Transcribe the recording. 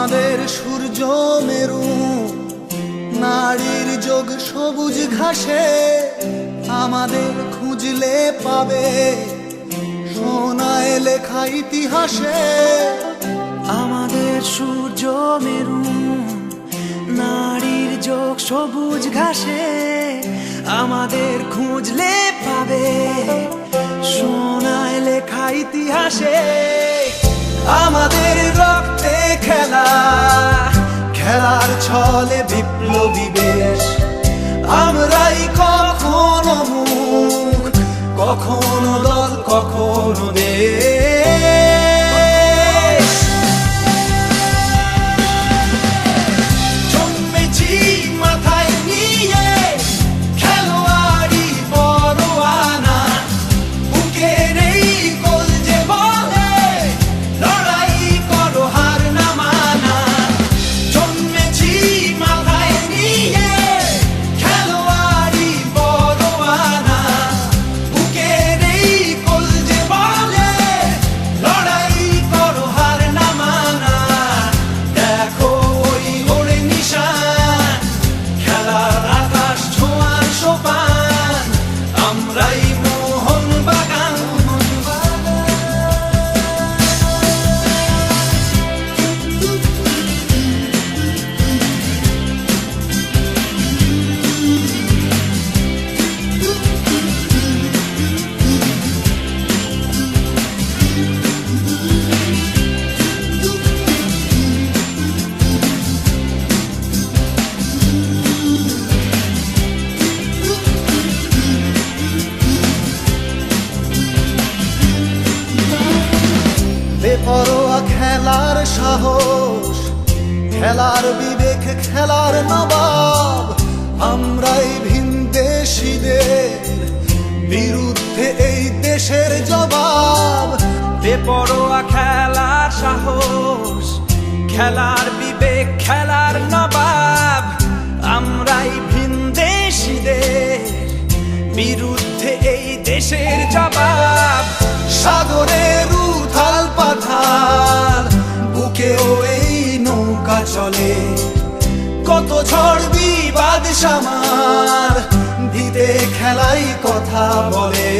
আমাদের সূর্য মেরু, নারীর যোগ সবুজ ঘাসে, আমাদের খুঁজলে পাবে সোনায় লেখা ইতিহাসে। আমাদের সূর্য মেরু, নারীর যোগ সবুজ ঘাসে, আমাদের খুঁজলে পাবে সোনায় লেখা ইতিহাসে। আমাদের রক্তে খেলা, খেলার ছলে বিপ্লবী বেশ, আমরাই কখনো মুখ, কখনো দল, কখনো দেশ। জন্মেছি মাথায় নিয়ে খেলোয়াড়ি পরোয়ানা, বুকের এই কলজে বলে লড়াই করো হার না মানা। জন্মেছি মাথায় নিয়ে খেলোয়াড়ি পরোয়ানা, বুকের এই কলজে বলে লড়াই করো হার না মানা। দেখো ওই ওরে নিশান, খেলার আকাশ ছোঁয়ার সোপান, আমরাই মোহন বাগান। বেপরোয়া খেলার সাহস, খেলার বিবেক, খেলার নবাব, আমরাই ভিনদেশীদের বিরুদ্ধে এই দেশের জবাব। বেপরোয়া খেলার সাহস, খেলার বিবেক, খেলার নবাব, আমরাই ভিনদেশীদের বিরুদ্ধে এই দেশের জবাব। সাগরের উথাল পাথাল বুকেও এই নৌকা চলে, কত ঝড় বিবাদ সামাল দিতে খেলাই কথা বলে।